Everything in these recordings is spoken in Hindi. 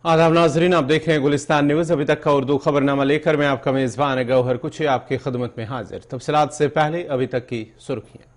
आदाब नाजरीन, आप देख रहे हैं गुलिस्तान न्यूज। अभी तक का उर्दू खबरनामा लेकर मैं आपका मेजबान गौहर कुछ आपकी खिदमत में हाजिर। तफसीलात से पहले अभी तक की सुर्खियां।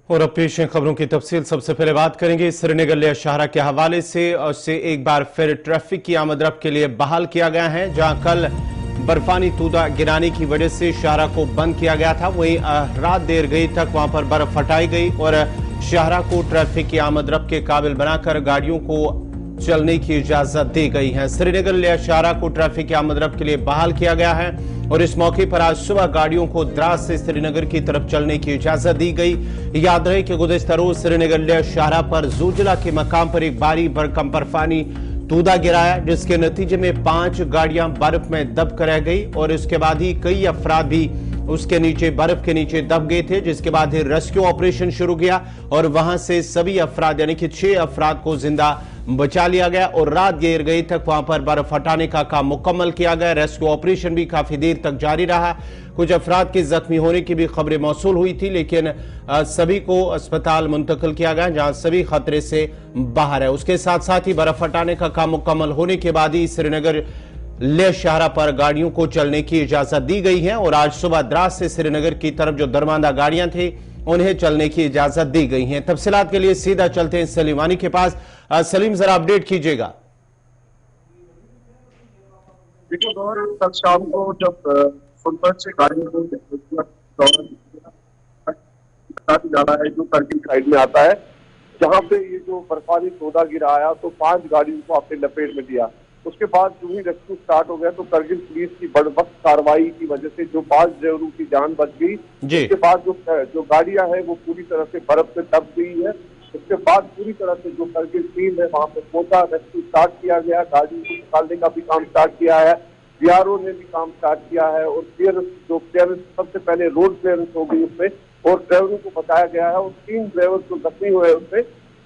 और अब पेश है खबरों की तफसील। सबसे पहले बात करेंगे श्रीनगर लिया शाहरा के हवाले से, और से एक बार फिर ट्रैफिक की आमदरफ्त के लिए बहाल किया गया है। जहां कल बर्फानी तूदा गिराने की वजह से शाहरा को बंद किया गया था, वहीं रात देर गई तक वहां पर बर्फ हटाई गई और शाहरा को ट्रैफिक की आमदरफ्त के काबिल बनाकर गाड़ियों को चलने की इजाजत दी गई है। श्रीनगर लिया शाहरा को ट्रैफिक की आमदरफ्त के लिए बहाल किया गया है और इस मौके पर आज सुबह गाड़ियों को द्रास से श्रीनगर की तरफ चलने की इजाजत दी गई। याद रहे कि गुज़िश्ता रोज श्रीनगर लिया शाहरा पर जुलजला के मकाम पर एक भारी भरकम बर्फानी तूदा गिराया, जिसके नतीजे में 5 गाड़ियां बर्फ में दब कर रह गई और इसके बाद ही कई अफराद भी उसके नीचे बर्फ के नीचे दब गए थे, जिसके बाद रेस्क्यू ऑपरेशन शुरू किया और वहां से सभी अफराद यानी कि 6 अफराद को जिंदा बचा लिया गया और रात देर गई तक वहां पर बर्फ हटाने का काम मुकम्मल किया गया। रेस्क्यू ऑपरेशन भी काफी देर तक जारी रहा। कुछ अफराद के जख्मी होने की भी खबरें मौसूल हुई थी, लेकिन सभी को अस्पताल मुंतकिल किया गया जहां सभी खतरे से बाहर है। उसके साथ साथ ही बर्फ हटाने का काम मुकम्मल होने के बाद ही श्रीनगर लेह शाहरा पर गाड़ियों को चलने की इजाजत दी गई है और आज सुबह द्रास से श्रीनगर की तरफ जो दरमांदा गाड़ियां थी उन्हें चलने की इजाजत दी गई है। तफसीलात के लिए सीधा चलते हैं सलीमानी के पास। सलीम, जरा अपडेट कीजिएगा। देखिए गौर, कल शाम को जब फुलपत से गाड़ियों को जाना है जो करगिल साइड में आता है, जहाँ पे ये जो बर्फानी तोदा गिरा आया तो 5 गाड़ियों को अपने लपेट में दिया। उसके बाद जो ही रेस्क्यू स्टार्ट हो गया तो करगिल पुलिस की बड़वक्त कार्रवाई की वजह से जो 5 ड्राइवरों की जान बच गई। उसके बाद जो गाड़ियां हैं वो पूरी तरह से बर्फ से दब गई है। उसके बाद पूरी तरह से जो करगिल टीम है वहां पे पहुंचा, रेस्क्यू स्टार्ट किया गया, गाड़ियों को निकालने का भी काम स्टार्ट किया है, बीआरओ ने भी काम स्टार्ट किया है और क्लियरेंस सबसे पहले रोड क्लियरेंस हो गई उसमें और ड्राइवरों को बचाया गया है और 3 ड्राइवर जो जख्मी हुए उसमें।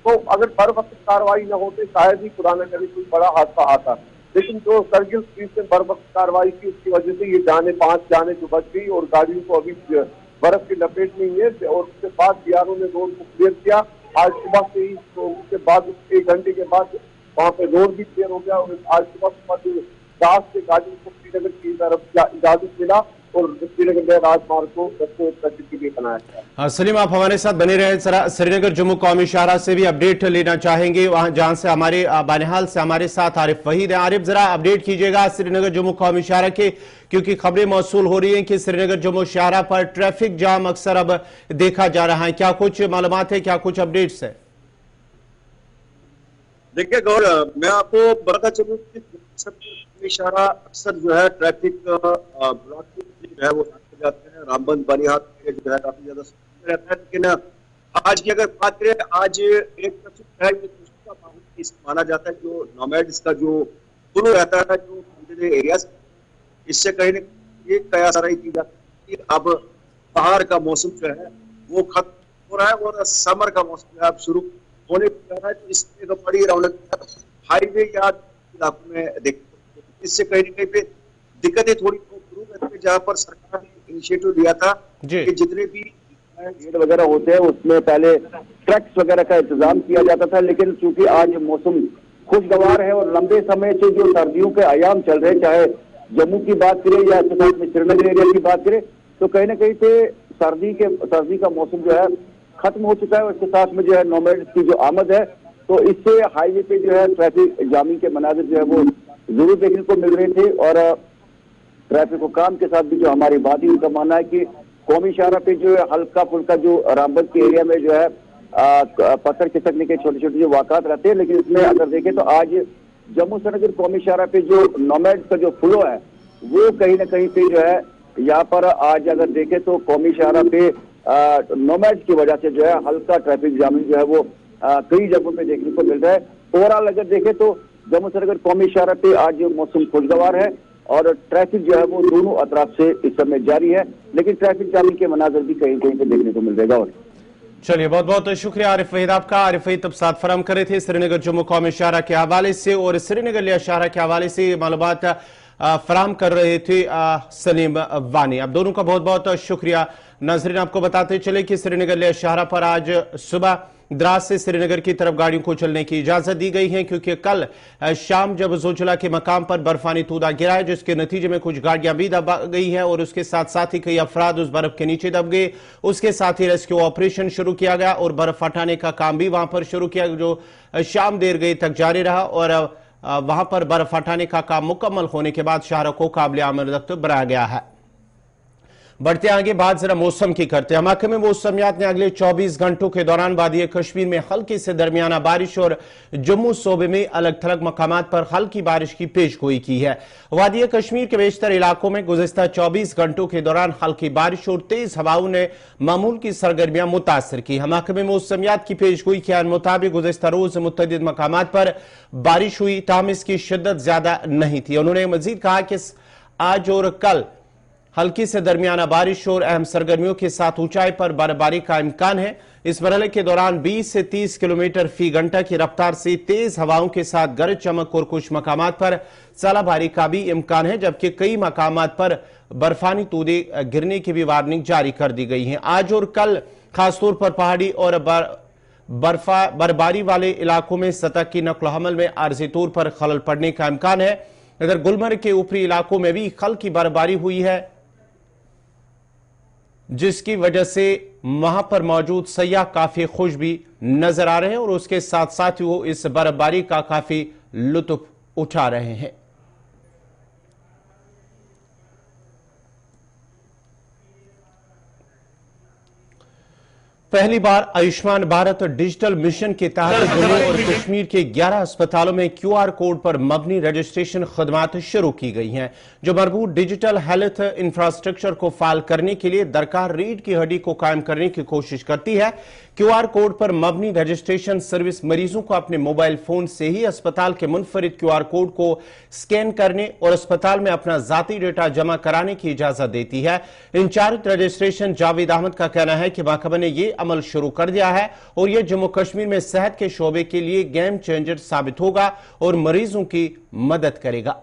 तो अगर बर वक्त कार्रवाई न होते शायद ही खुदा न करे कोई बड़ा हादसा आता, लेकिन जो करगिल पुलिस ने बर वक्त कार्रवाई की उसकी वजह से ये 5 जाने जो बच गई और गाड़ियों को अभी बर्फ की लपेट में ही है। और उसके बाद बीआरओ ने रोड को क्लियर किया आज सुबह से ही। तो उसके बाद 1 घंटे के बाद वहाँ पे रोड भी क्लियर हो गया और आज सुबह जो दास से गाड़ियों को श्रीनगर की तरफ इजाजत मिला और श्रीनगर राजमार्ग को के लिए बनाया गया। सलीम, आप हमारे साथ बने रहे। श्रीनगर जम्मू कौमी शाहरा से भी अपडेट लेना चाहेंगे, वहां जहां से हमारे बानिहाल से हमारे साथ आरिफ वहीद है। आरिफ, जरा अपडेट कीजिएगा श्रीनगर जम्मू कौमी शाहरा के, क्योंकि खबरें मौसूल हो रही हैं कि श्रीनगर जम्मू शाहरा पर ट्रैफिक जाम अक्सर अब देखा जा रहा है। क्या कुछ मालूमात है, क्या कुछ अपडेट्स है? देखिए गौर, मैं आपको बताता चलूं कि शाहरा अक्सर जो है ट्रैफिक ब्लॉक जो है वो जाते हैं, रामबंद बानिहाल जो है काफी ज्यादा रहता है। लेकिन आज की अगर बात करें, आज एक तरफ है का माहौल माना जाता है जो नोमैड्स का जो फ्लो रहता है जो एरिया, इससे कहीं न ये कयासराई की जाती है। अब बाहर का मौसम जो है वो खत्म हो रहा है और समर का मौसम जो है अब शुरू होने जा रहा है, तो इसमें बड़ी रौनक हाईवे या इलाकों में देखने को इससे कहीं ना कहीं पे दिक्कतें थोड़ी दूर रहती है, जहाँ पर सरकार ने इनिशिएटिव लिया था कि जितने भी गेट वगैरह होते हैं उसमें पहले ट्रक्स वगैरह का इंतजाम किया जाता था, लेकिन चूंकि आज मौसम खुशगवार है और लंबे समय से जो सर्दियों के आयाम चल रहे, चाहे जम्मू की बात करें या साथ में श्रीनगर एरिया की बात करें, तो कहीं ना कहीं पे सर्दी का मौसम जो है खत्म हो चुका है। और इसके साथ में जो है नोमैड्स की जो आमद है, तो इससे हाईवे पे जो है ट्रैफिक जामिंग के मनाजिर जो है वो जरूर देखने को मिल रहे थे। और ट्रैफिक हुकाम के साथ भी जो हमारी बात है, उनका मानना है कि कौमी शाहरा पे जो है हल्का फुल्का जो रामबन के एरिया में जो है पत्थर खिसकने के छोटे छोटे जो वाकत रहते हैं, लेकिन इसमें अगर देखें तो आज जम्मू श्रीनगर कौमी शाहरा पे जो नोमैड का जो फ्लो है वो कहीं ना कहीं पे जो है यहाँ पर आज अगर देखें तो कौमी शाहरा पे नोमैड की वजह से जो है हल्का ट्रैफिक जामिंग जो है वो कई जगहों पे देखने को मिल रहा है। ओवरऑल अगर देखें तो जम्मू श्रीनगर कौमी शाहरा पे आज मौसम खुशगवार है और ट्रैफिक जो है वो दोनों अतराफ से इस समय जारी है, लेकिन ट्रैफिक जामिंग के मनाजर भी कहीं कहीं पे देखने को मिल जाएगा। और चलिए, बहुत बहुत शुक्रिया आरिफ वहीद आपका। आरिफ वहीद तब साथ फराम करे थे श्रीनगर जम्मू कौमी शाहरा के हवाले से, और श्रीनगर लिया शाहरा के हवाले से मालूमात फराम कर रहे थे सलीम वानी। अब दोनों का बहुत बहुत शुक्रिया। नाजरीन, आपको बताते चले कि श्रीनगर लिया शाहरा पर आज सुबह द्रास से श्रीनगर की तरफ गाड़ियों को चलने की इजाजत दी गई है, क्योंकि कल शाम जब जोजिला के मकाम पर बर्फानी तूदा गिरा है, जिसके नतीजे में कुछ गाड़ियां भी दब गई है और उसके साथ साथ ही कई अफराद उस बर्फ के नीचे दब गए। उसके साथ ही रेस्क्यू ऑपरेशन शुरू किया गया और बर्फ हटाने का काम भी वहां पर शुरू किया, जो शाम देर गई तक जारी रहा। और वहां पर बर्फ हटाने का काम मुकम्मल होने के बाद शाहरा को काबिल आमद बनाया गया है। बढ़ते आगे बात जरा मौसम की करते हैं। महकमे मौसमियात ने अगले 24 घंटों के दौरान वादी कश्मीर में हल्की से दरमियाना बारिश और जम्मू सूबे में अलग थलग मकामात पर हल्की बारिश की पेशगोई की है। वादी कश्मीर के बेशतर इलाकों में गुज़िश्ता 24 घंटों के दौरान हल्की बारिश और तेज हवाओं ने मामूल की सरगर्मियां मुतासर की। महकमे मौसमियात की पेशगोई के मुताबिक गुज़िश्ता रोज मुतअद्दिद मकामात पर बारिश हुई, ताहम इसकी शिद्दत ज्यादा नहीं थी। उन्होंने मजीद कहा कि आज और कल हल्की से दरमियाना बारिश और अहम सरगर्मियों के साथ ऊंचाई पर बर्फबारी का इम्कान है। इस मरहले के दौरान 20 से 30 किलोमीटर फी घंटा की रफ्तार से तेज हवाओं के साथ गरज चमक और कुछ मकामात पर ज़लाबारी का भी इम्कान है, जबकि कई मकामात पर बर्फानी तूदे गिरने की भी वार्निंग जारी कर दी गई है। आज और कल खासतौर पर पहाड़ी और बर्फबारी वाले इलाकों में सतह की नक्ल हमल में आर्जी तौर पर खलल पड़ने का इम्कान है। इधर गुलमर्ग के ऊपरी इलाकों में भी हल्की बर्फबारी हुई है, जिसकी वजह से वहां पर मौजूद सयाह काफी खुश भी नजर आ रहे हैं और उसके साथ साथ ही वो इस बर्फबारी का काफी लुत्फ उठा रहे हैं। पहली बार आयुष्मान भारत डिजिटल मिशन के तहत जम्मू और कश्मीर के 11 अस्पतालों में QR कोड पर मबनी रजिस्ट्रेशन खदमात शुरू की गई हैं, जो मरबूत डिजिटल हेल्थ इंफ्रास्ट्रक्चर को फाल करने के लिए दरकार रीढ़ की हड्डी को कायम करने की कोशिश करती है। QR कोड पर मबनी रजिस्ट्रेशन सर्विस मरीजों को अपने मोबाइल फोन से ही अस्पताल के मुनफरिद QR कोड को स्कैन करने और अस्पताल में अपना जाती डेटा जमा कराने की इजाजत देती है। इंचार्ज रजिस्ट्रेशन जावेद अहमद का कहना है कि महकमे ने यह अमल शुरू कर दिया है और यह जम्मू कश्मीर में सेहत के शोबे के लिए गेम चेंजर साबित होगा और मरीजों की मदद करेगा।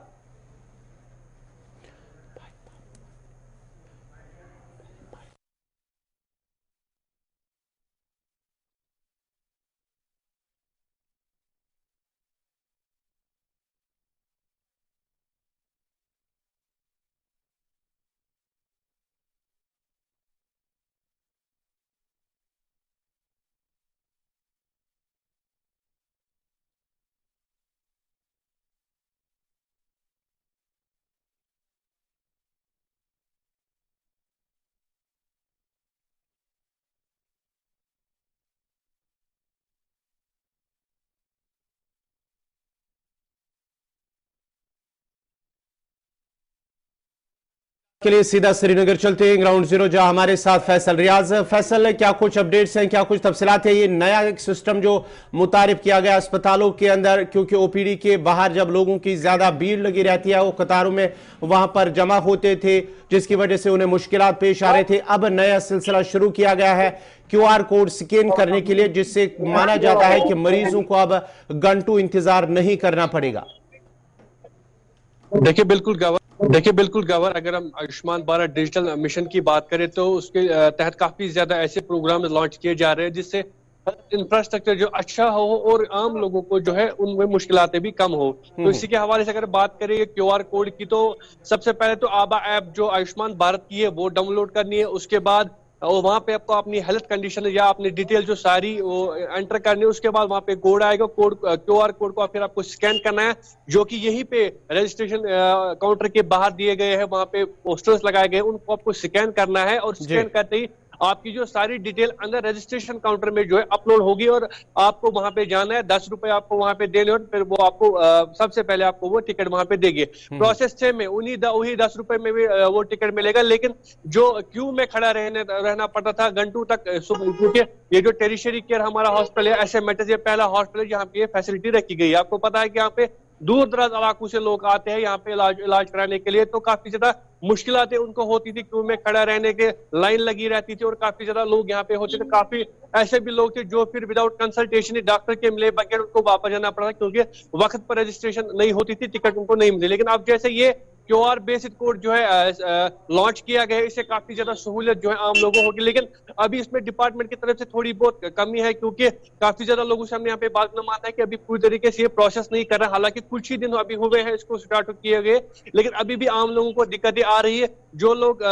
के लिए सीधा श्रीनगर चलते हैं, ग्राउंड जीरो, जहां हमारे साथ फैसल रियाज। फैसल, क्या कुछ अपडेट्स हैं, क्या कुछ तफसीलात है? ये नया एक सिस्टम जो मुतारिफ किया गया अस्पतालों के अंदर, क्योंकि OPD के बाहर जब लोगों की ज्यादा भीड़ लगी रहती है, वो कतारों में वहां पर जमा होते थे, जिसकी वजह से उन्हें मुश्किलात पेश आ रहे थे। अब नया सिलसिला शुरू किया गया है QR कोड स्कैन करने के लिए, जिससे माना जाता है कि मरीजों को अब घंटों इंतजार नहीं करना पड़ेगा। देखिए बिल्कुल गवर, अगर हम आयुष्मान भारत डिजिटल मिशन की बात करें तो उसके तहत काफी ज्यादा ऐसे प्रोग्राम लॉन्च किए जा रहे हैं जिससे इंफ्रास्ट्रक्चर जो अच्छा हो और आम लोगों को जो है उनमें मुश्किलातें भी कम हो। तो इसी के हवाले से अगर बात करें क्यूआर कोड की, तो सबसे पहले तो आबा ऐप जो आयुष्मान भारत की है वो डाउनलोड करनी है। उसके बाद और वहां पे आपको अपनी हेल्थ कंडीशन या अपनी डिटेल जो सारी वो एंटर करनी है। उसके बाद वहां पे कोड आएगा, कोड क्यूआर कोड को फिर आपको स्कैन करना है, जो कि यहीं पे रजिस्ट्रेशन काउंटर के बाहर दिए गए हैं, वहां पे पोस्टर्स लगाए गए, उनको आपको स्कैन करना है और स्कैन करते ही आपकी जो सारी डिटेल अंदर रजिस्ट्रेशन काउंटर में जो है अपलोड होगी और आपको वहां पे जाना है। 10 रुपए आपको वहां पे देने और फिर वो आपको सबसे पहले आपको वो टिकट वहां पे देंगे। प्रोसेस सेम में वही 10 रुपए में भी वो टिकट मिलेगा, लेकिन जो क्यू में खड़ा रहना पड़ता था घंटों तक, क्योंकि ये जो टेरिशरी केयर हमारा हॉस्पिटल है एसएमएच, ये पहला हॉस्पिटल है जहाँ पे ये फैसिलिटी रखी गई है। आपको पता है कि यहाँ पे दूर दराज इलाकों से लोग आते हैं यहाँ पे इलाज कराने के लिए, तो काफी ज्यादा मुश्किलातें उनको होती थी, क्यू में खड़ा रहने के, लाइन लगी रहती थी और काफी ज्यादा लोग यहाँ पे होते थे। काफी ऐसे भी लोग थे जो फिर विदाउट कंसल्टेशन डॉक्टर के मिले बगैर उनको वापस जाना पड़ा, क्योंकि वक्त पर रजिस्ट्रेशन नहीं होती थी, टिकट उनको नहीं मिली। लेकिन अब जैसे ये क्यूआर बेस्ड कोड जो है लॉन्च किया गया है, इससे काफी ज्यादा सहूलियत जो है आम लोगों होगी। लेकिन अभी इसमें डिपार्टमेंट की तरफ से थोड़ी बहुत कमी है, क्योंकि काफी ज्यादा लोगों से हमने यहाँ पे बात करना आता है कि अभी पूरी तरीके से ये प्रोसेस नहीं कर रहा। हालांकि कुछ ही दिन अभी हुए हैं इसको स्टार्ट किए गए, लेकिन अभी भी आम लोगों को दिक्कतें आ रही है। जो लोग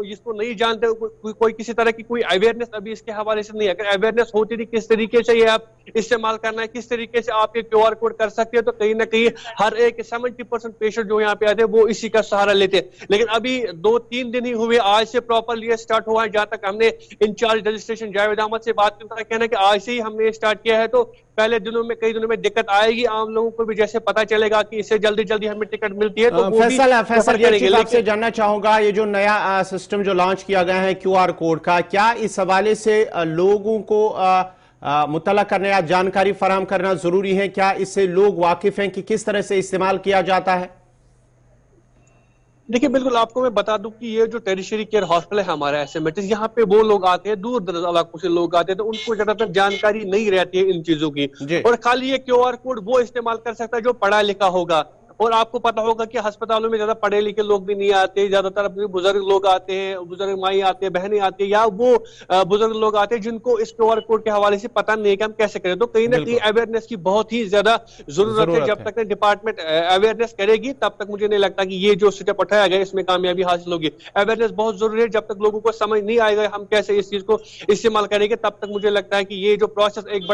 इसको नहीं जानते, कोई किसी तरह की कोई अवेयरनेस अभी इसके हवाले से नहीं है। अगर अवेयरनेस होती थी किस तरीके से ये आप इस्तेमाल करना है, किस तरीके से आप ये क्यूआर कोड कर सकते हैं, तो कहीं ना कहीं हर एक 70% पेशेंट जो यहाँ पे आते हैं वो इसी का सहारा लेते हैं। लेकिन अभी 2-3 दिन ही हुए आज से प्रॉपरली ये स्टार्ट हुआ है। जहां तक हमने इंचार्ज रजिस्ट्रेशन जावेद अहमद से बात करता है, कहना कि आज से ही हमने स्टार्ट किया है, तो पहले दिनों में कई दिनों में दिक्कत आएगी आम लोगों को भी, जैसे पता चलेगा कि इससे जल्दी जल्दी हमें टिकट मिलती है तो फैसल आपसे जानना चाहूंगा, ये जो नया सिस्टम जो लॉन्च किया गया है क्यूआर कोड का, क्या इस हवाले से लोगों को मुतला करने या जानकारी फराहम करना जरूरी है? क्या इससे लोग वाकिफ हैं कि किस तरह से इस्तेमाल किया जाता है? देखिए बिल्कुल, आपको मैं बता दूं कि ये जो टेरिशरी केयर हॉस्पिटल है हमारा एसएमएच, यहाँ पे वो लोग आते हैं, दूर दराज इलाकों से लोग आते हैं, तो उनको ज्यादातर जानकारी नहीं रहती है इन चीजों की, और खाली ये क्यूआर कोड वो इस्तेमाल कर सकता है जो पढ़ा लिखा होगा। और आपको पता होगा कि अस्पतालों में ज्यादा पढ़े लिखे लोग भी नहीं आते, ज्यादातर बुजुर्ग लोग आते हैं, बुजुर्ग माई आते हैं, बहनें आती है, या वो बुजुर्ग लोग आते हैं जिनको इस क्यूआर कोड के हवाले से पता नहीं है कि हम कैसे करें। तो कहीं ना कहीं अवेयरनेस की बहुत ही ज्यादा जरूरत है। जब तक डिपार्टमेंट अवेयरनेस करेगी तब तक मुझे नहीं लगता कि ये जो स्टेप उठाया गया इसमें कामयाबी हासिल होगी। अवेयरनेस बहुत जरूरी है। जब तक लोगों को समझ नहीं आएगा हम कैसे इस चीज को इस्तेमाल करेंगे, तब तक मुझे लगता है कि ये जो प्रोसेस एक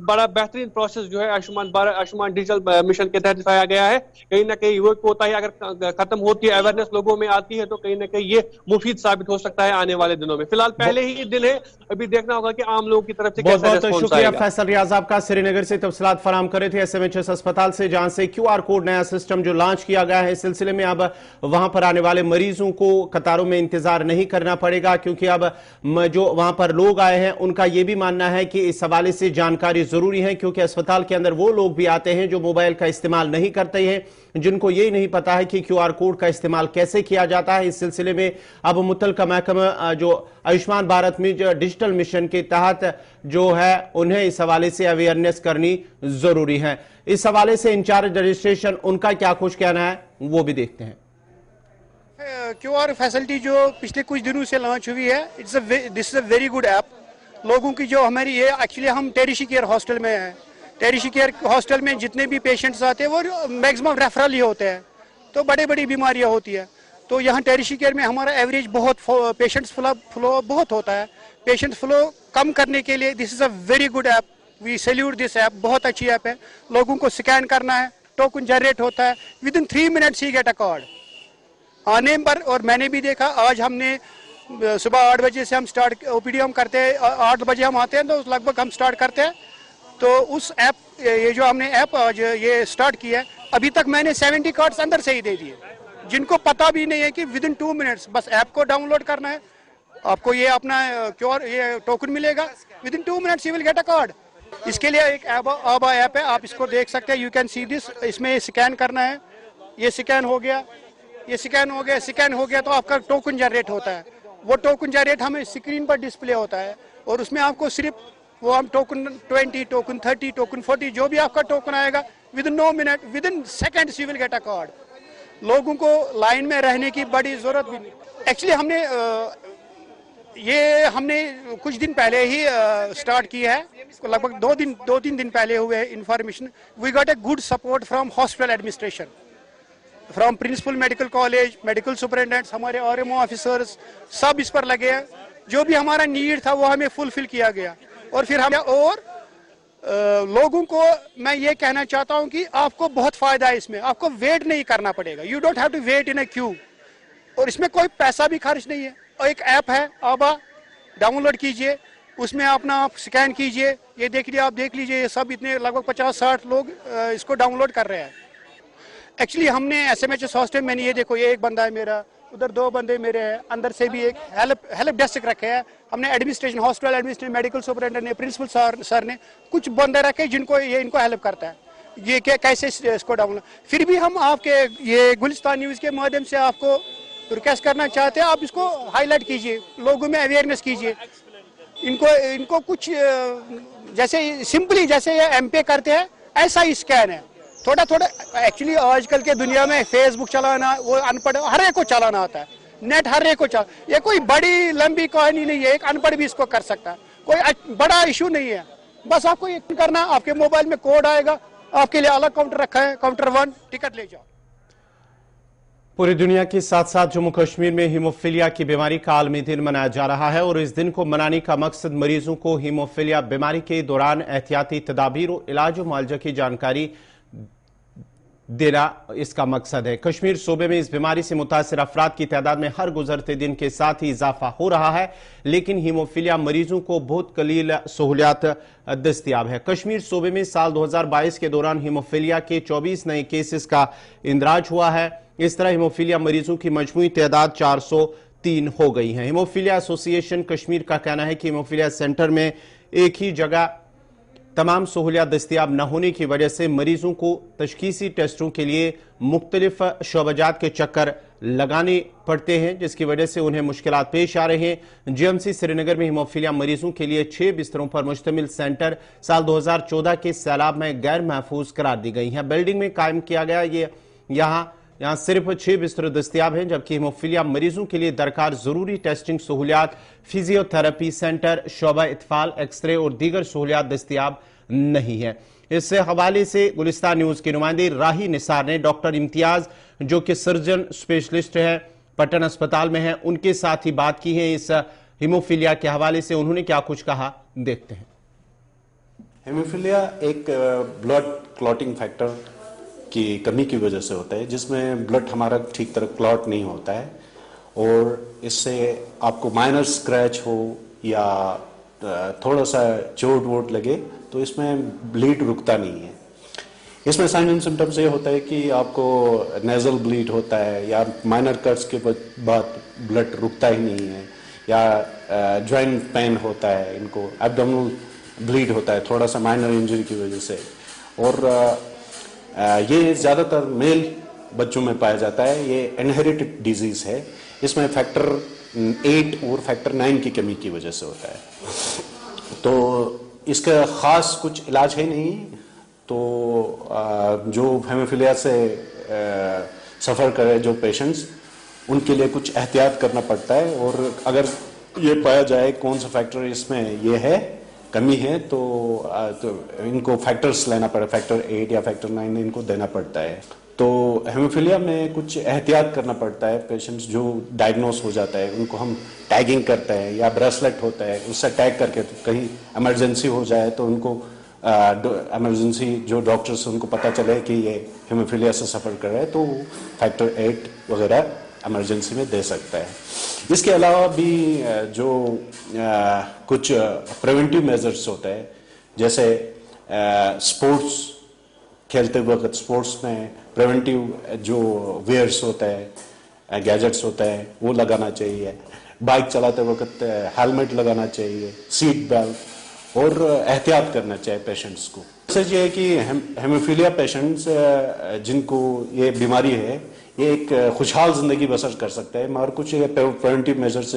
बड़ा बेहतरीन प्रोसेस जो है आयुष्मान डिजिटल मिशन के तहत उठाया गया है, कहीं ना कहीं वो कोताही अगर खत्म होती है, अवेयरनेस लोगों में आती है, तो कहीं ना कहीं ये मुफीद साबित हो सकता है आने वाले दिनों में। फिलहाल पहले ही दिन है, अभी देखना होगा कि आम लोगों की तरफ से कैसा रिस्पॉन्स आएगा। शुक्रिया फैसल रियाज आपका, श्रीनगर से तफसीलात फराहम करे थे एसएमएचएस अस्पताल से, जहां से क्यूआर कोड नया सिस्टम जो लॉन्च किया गया है, इस सिलसिले में अब वहां पर आने वाले मरीजों को कतारों में इंतजार नहीं करना पड़ेगा, क्योंकि अब जो वहां पर लोग आए हैं उनका यह भी मानना है कि इस हवाले से जानकारी जरूरी है, क्योंकि अस्पताल के अंदर वो लोग भी आते हैं जो मोबाइल का इस्तेमाल नहीं करते हैं, जिनको यही नहीं पता है कि क्यूआर कोड का इस्तेमाल कैसे किया जाता है। इस सिलसिले में अब मुतल्लिका महकमा जो आयुष्मान भारत में जो डिजिटल मिशन के तहत जो है उन्हें इस हवाले से अवेयरनेस करनी जरूरी है। इस हवाले से इंचार्ज रजिस्ट्रेशन उनका क्या कुछ कहना है वो भी देखते हैं। क्यूआर फैसिलिटी जो पिछले कुछ दिनों से लॉन्च हुई है, this is a very good app. लोगों की जो हमारी ये एक्चुअली हम टेरिशरी केयर हॉस्टल में हैं, टेरिशरी केयर हॉस्टल में जितने भी पेशेंट्स आते हैं वो मैक्सिमम रेफरल ही होते हैं, तो बड़ी बड़ी बीमारियां होती है। तो यहाँ टेरिशरी केयर में हमारा एवरेज बहुत पेशेंट्स फ्लो बहुत होता है। पेशेंट फ्लो कम करने के लिए this is a very good app, we salute this app, बहुत अच्छी ऐप है। लोगों को स्कैन करना है, टोकन जनरेट होता है, with in 3 minutes he gate a card आने पर। और मैंने भी देखा, आज हमने सुबह 8 बजे से हम स्टार्ट ओपीडी हम करते हैं, 8 बजे हम आते हैं, तो लगभग हम स्टार्ट करते हैं। तो उस ऐप, ये जो हमने ऐप आज ये स्टार्ट किया है, अभी तक मैंने 70 कार्ड्स अंदर से ही दे दिए, जिनको पता भी नहीं है कि विद इन 2 मिनट्स बस ऐप को डाउनलोड करना है, आपको ये अपना क्यूआर ये टोकन मिलेगा, with in 2 minutes you will get a card. इसके लिए एक आबा ऐप है, आप इसको देख सकते हैं, यू कैन सी दिस। इसमें स्कैन करना है, ये स्कैन हो गया, ये स्कैन हो गया, स्कैन हो गया तो आपका टोकन जनरेट होता है। वो टोकन जनरेट हमें स्क्रीन पर डिस्प्ले होता है और उसमें आपको सिर्फ वो हम टोकन 20, टोकन 30, टोकन 40 जो भी आपका टोकन आएगा within no minute, within seconds you will get a card. लोगों को लाइन में रहने की बड़ी जरूरत भी नहीं। एक्चुअली हमने कुछ दिन पहले ही स्टार्ट की है, लगभग 2-3 दिन पहले हुए information. We got a good support from hospital administration, from principal medical college, medical superintendents, हमारे आरएमओ ऑफिसर्स सब इस पर लगे हैं। जो भी हमारा नीड था वो हमें फुलफिल किया गया। और फिर लोगों को मैं ये कहना चाहता हूं कि आपको बहुत फायदा है इसमें, आपको वेट नहीं करना पड़ेगा। You don't have to wait in a queue, और इसमें कोई पैसा भी खर्च नहीं है। और एक ऐप है आबा, डाउनलोड कीजिए, उसमें अपना आप स्कैन कीजिए, ये देख लीजिए ये सब इतने लगभग 50-60 लोग इसको डाउनलोड कर रहे हैं। एक्चुअली हमने SMHS हॉस्टल में, ये देखो ये एक बंदा है मेरा, उधर 2 बंदे मेरे हैं, अंदर से भी एक हेल्प डेस्क रखे हैं हमने। Administration, hospital administration, medical superintendent ने, प्रिंसिपल सर ने कुछ बंदे रखे जिनको इनको हेल्प करता है ये कैसे इसको डाउनलोड। फिर भी हम आपके ये गुलिस्तान न्यूज़ के माध्यम से आपको रिक्वेस्ट करना चाहते हैं, आप इसको हाईलाइट कीजिए, लोगों में अवेयरनेस कीजिए। इनको कुछ जैसे सिंपली जैसे ये MP करते हैं ऐसा ही स्कैन है, थोड़ा थोड़ा। एक्चुअली आजकल के दुनिया में फेसबुक चलाना, वो अनपढ़ हर एक को चलाना आता है, नेट हर एक को ये कोई बड़ी लंबी कहानी नहीं है, एक अनपढ़ भी इसको कर सकता है, कोई बड़ा इशू नहीं है। बस आपको ये करना, आपके मोबाइल में कोड आएगा, आपके लिए अलग काउंटर रखा है, काउंटर 1, टिकट ले जाओ। पूरी दुनिया के साथ साथ जम्मू कश्मीर में हीमोफीलिया की बीमारी का आलमी दिन मनाया जा रहा है, और इस दिन को मनाने का मकसद मरीजों को हीमोफीलिया बीमारी के दौरान एहतियाती तदाबीर और इलाज और मुआवजा की जानकारी देना इसका मकसद है। कश्मीर सूबे में इस बीमारी से मुतासिर अफराद की तादाद में हर गुजरते दिन के साथ ही इजाफा हो रहा है, लेकिन हीमोफीलिया मरीजों को बहुत कलील सहूलियात दस्तियाब है। कश्मीर सूबे में साल 2022 के दौरान हीमोफीलिया के 24 नए केसेस का इंदराज हुआ है। इस तरह हीमोफीलिया मरीजों की मजमूई तादाद 403 हो गई है। हीमोफीलिया एसोसिएशन कश्मीर का कहना है कि हीमोफीलिया सेंटर में एक ही जगह तमाम सहूलियात दस्तियाब न होने की वजह से मरीजों को तशखीसी टेस्टों के लिए मुख्तलिफ शोबजात के चक्कर लगाने पड़ते हैं, जिसकी वजह से उन्हें मुश्किलात पेश आ रहे हैं। GMC श्रीनगर में हीमोफीलिया मरीजों के लिए 6 बिस्तरों पर मुश्तमिल सेंटर साल 2014 के सैलाब में गैर महफूज करार दी गई हैं। बिल्डिंग में कायम किया गया ये यहाँ सिर्फ 6 बिस्तर दस्तियाब हैं, जबकि हीमोफीलिया मरीजों के लिए दरकार जरूरी टेस्टिंग सहूलियात, फिजियोथेरेपी सेंटर, शोबा इत्फाल, एक्सरे और दीगर सहूलियात दस्तियाब नहीं है। इस हवाले से गुलिस्तान न्यूज के नुमाइंदे राही निसार ने डॉक्टर इम्तियाज, जो कि सर्जन स्पेशलिस्ट है, पटन अस्पताल में है, उनके साथ ही बात की है इस हीमोफीलिया के हवाले से। उन्होंने क्या कुछ कहा, देखते हैं। हीमोफीलिया एक ब्लड क्लॉटिंग फैक्टर की कमी की वजह से होता है, जिसमें ब्लड हमारा ठीक तरह क्लॉट नहीं होता है, और इससे आपको माइनर स्क्रैच हो या थोड़ा सा चोट वोट लगे तो इसमें ब्लीड रुकता नहीं है। इसमें साइन एंड सिम्टम्स ये होता है कि आपको नेजल ब्लीड होता है, या माइनर कट्स के बाद ब्लड रुकता ही नहीं है, या जॉइंट पेन होता है, इनको एब्डोमिनल ब्लीड होता है थोड़ा सा माइनर इंजरी की वजह से। और ये ज़्यादातर मेल बच्चों में पाया जाता है। ये इनहेरिटेड डिजीज है, इसमें फैक्टर 8 और फैक्टर 9 की कमी की वजह से होता है। तो इसका ख़ास कुछ इलाज है नहीं। तो जो हीमोफीलिया से सफ़र करे जो पेशेंट्स, उनके लिए कुछ एहतियात करना पड़ता है, और अगर ये पाया जाए कौन सा फैक्टर इसमें ये है, कमी है, तो इनको फैक्टर्स लेना पड़े, फैक्टर 8 या फैक्टर 9 इनको देना पड़ता है। तो हीमोफीलिया में कुछ एहतियात करना पड़ता है। पेशेंट्स जो डायग्नोस हो जाता है उनको हम टैगिंग करते हैं, या ब्रेसलेट होता है उससे टैग करके, कहीं इमरजेंसी हो जाए तो उनको इमरजेंसी जो डॉक्टर्स उनको पता चले कि ये हीमोफीलिया से सफ़र कर रहे हैं, तो फैक्टर 8 वगैरह इमरजेंसी में दे सकता है। इसके अलावा भी जो कुछ प्रिवेंटिव मेजर्स होते हैं, जैसे स्पोर्ट्स खेलते वक्त स्पोर्ट्स में प्रिवेंटिव जो वेयर्स होता है, गैजेट्स होता है, वो लगाना चाहिए। बाइक चलाते वक्त हेलमेट लगाना चाहिए, सीट बेल्ट, और एहतियात करना चाहिए पेशेंट्स को। मैसेज ये है कि हीमोफीलिया पेशेंट्स जिनको ये बीमारी है, ये एक खुशहाल ज़िंदगी बसर कर सकते हैं, मगर कुछ प्रिवेंटिव मेजर्स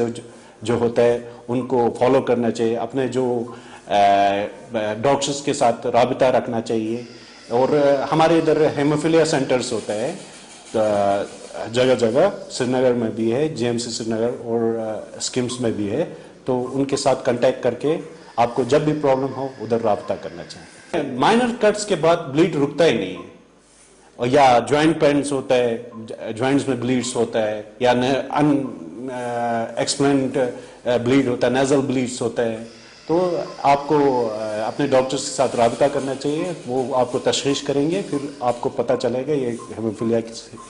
जो होता है उनको फॉलो करना चाहिए। अपने जो डॉक्टर्स के साथ राबिता रखना चाहिए। और हमारे इधर हेमोफिलिया सेंटर्स होता है जगह जगह, श्रीनगर में भी है, जेएमसी श्रीनगर और स्किम्स में भी है, तो उनके साथ कांटेक्ट करके आपको जब भी प्रॉब्लम हो उधर राब्ता करना चाहिए। माइनर कट्स के बाद ब्लीड रुकता ही नहीं है, और या ज्वाइंट पेन्स होता है, ज्वाइंट्स में ब्लीड्स होता है, या एक्सप्लेंड ब्लीड होता है, नेजल ब्लीड्स होता है, तो आपको अपने डॉक्टर्स के साथ राबिता करना चाहिए। वो आपको तशख़ीस करेंगे, फिर आपको पता चलेगा ये हेमोफिलिया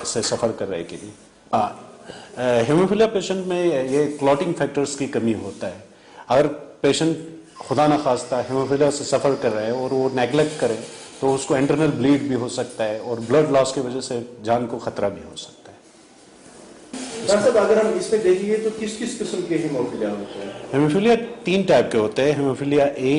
से सफ़र कर रहे हैं कि नहीं। हेमोफिलिया पेशेंट में ये क्लॉटिंग फैक्टर्स की कमी होता है। अगर पेशेंट खुदा न खास्ता हेमोफिलिया से सफ़र कर रहे हैं और वो नेगलेक्ट करे तो उसको इंटरनल ब्लीड भी हो सकता है और ब्लड लॉस की वजह से जान को खतरा भी हो सकता है। साहब अगर हम इसमें देखिए तो किस किस किस्म के हेमोफिलिया होते हैं? हेमोफिलिया 3 टाइप के होते हैं, हेमोफिलिया ए,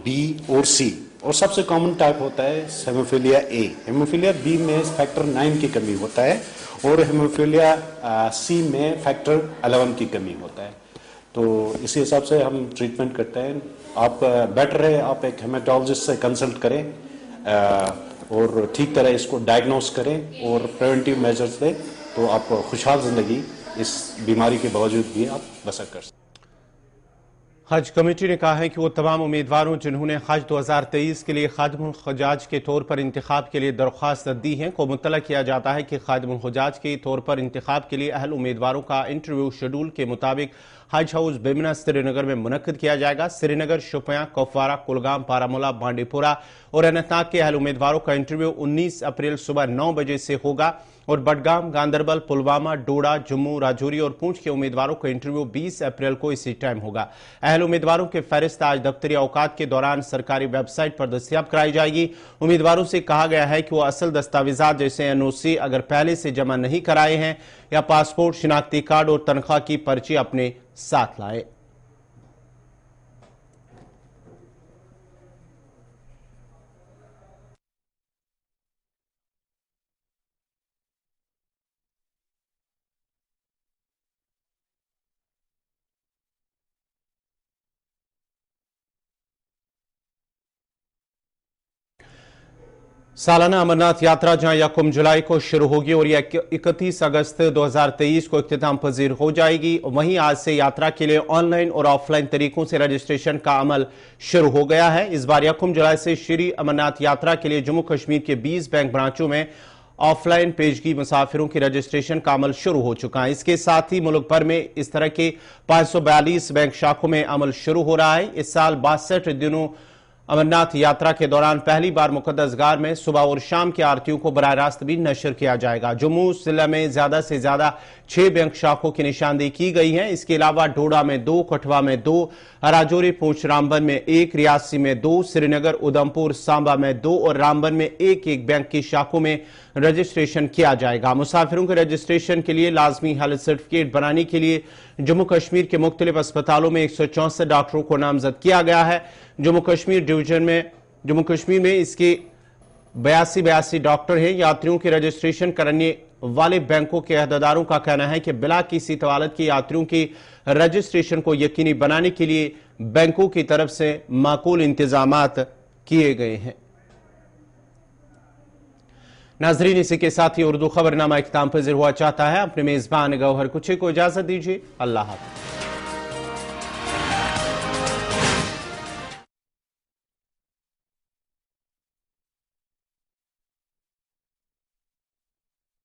बी और सी, और सबसे कॉमन टाइप होता है हेमोफिलिया ए। हेमोफिलिया बी में फैक्टर 9 की कमी होता है और हेमोफिलिया सी में फैक्टर 11 की कमी होता है। तो इसी हिसाब से हम ट्रीटमेंट करते हैं। आप बेटर है आप एक हेमेटोलॉजिस्ट से कंसल्ट करें और ठीक तरह इसको डायग्नोस करें और प्रिवेंटिव मेजर्स लें, तो आप खुशहाल जिंदगी इस बीमारी के बावजूद भी आप बसर कर सकते हैं। हज कमेटी ने कहा है कि वो तमाम उम्मीदवारों जिन्होंने हज 2023 के लिए खादिमुल हुज्जाज के तौर पर इंतखाब के लिए दरख्वास्त दी हैं को मुत्तला किया जाता है कि खादिमुल हुज्जाज के तौर पर इंतखाब के लिए अहल उम्मीदवारों का इंटरव्यू शेड्यूल के मुताबिक हज हाउस बेमिना श्रीनगर में मुनक्किद किया जाएगा। श्रीनगर, शोपियां, कुपवारा, कुलगाम, बारामूला, बांडीपुरा और अनंतनाग के अहल उम्मीदवारों का इंटरव्यू 19 अप्रैल सुबह 9 बजे से होगा और बडगाम, गांदरबल, पुलवामा, डोडा, जम्मू, राजौरी और पूंछ के उम्मीदवारों का इंटरव्यू 20 अप्रैल को इसी टाइम होगा। अहल उम्मीदवारों के फहरिस्त आज दफ्तरी औकात के दौरान सरकारी वेबसाइट पर दस्तयाब कराई जाएगी। उम्मीदवारों से कहा गया है कि वो असल दस्तावेजात जैसे एनओसी अगर पहले से जमा नहीं कराए हैं या पासपोर्ट, शिनाख्ती कार्ड और तनख्वाह की पर्ची अपने साथ लाए। सालाना अमरनाथ यात्रा जहां 1 जुलाई को शुरू होगी और यह 31 अगस्त 2023 को इख्तिताम पजीर हो जाएगी, वहीं आज से यात्रा के लिए ऑनलाइन और ऑफलाइन तरीकों से रजिस्ट्रेशन का अमल शुरू हो गया है। इस बार 1 जुलाई से श्री अमरनाथ यात्रा के लिए जम्मू कश्मीर के 20 बैंक ब्रांचों में ऑफलाइन पेशगी मुसाफिरों की रजिस्ट्रेशन का अमल शुरू हो चुका है। इसके साथ ही मुल्क भर में इस तरह के 542 बैंक शाखों में अमल शुरू हो रहा है। इस साल 62 दिनों अमरनाथ यात्रा के दौरान पहली बार मुकद्दस गार में सुबह और शाम की आरतियों को बराह रास्त भी नशर किया जाएगा। जम्मू जिला में ज्यादा से ज्यादा 6 बैंक शाखों की निशानदेही की गई है। इसके अलावा डोडा में 2, कठवा में 2, राजौरी, पूंछ, रामबन में 1, रियासी में 2, श्रीनगर, उधमपुर, सांबा में 2 और रामबन में 1 बैंक की शाखों में रजिस्ट्रेशन किया जाएगा। मुसाफिरों के रजिस्ट्रेशन के लिए लाजमी हेल्थ सर्टिफिकेट बनाने के लिए जम्मू कश्मीर के मुख्तलिफ अस्पतालों में 164 डॉक्टरों को नामजद किया गया है। जम्मू कश्मीर में इसके 82 डॉक्टर हैं। यात्रियों के रजिस्ट्रेशन कराने वाले बैंकों के अहदेदारों का कहना है कि बिला किसी तवालत के यात्रियों की रजिस्ट्रेशन को यकीनी बनाने के लिए बैंकों की तरफ से माकूल इंतजामात किए गए हैं। नाजरीन, इसी के साथ ही उर्दू खबरनामा इख्तिताम पजीर हुआ चाहता है। अपने मेजबान गौहर कुछे को इजाजत दीजिए। अल्लाह हाफ़िज़।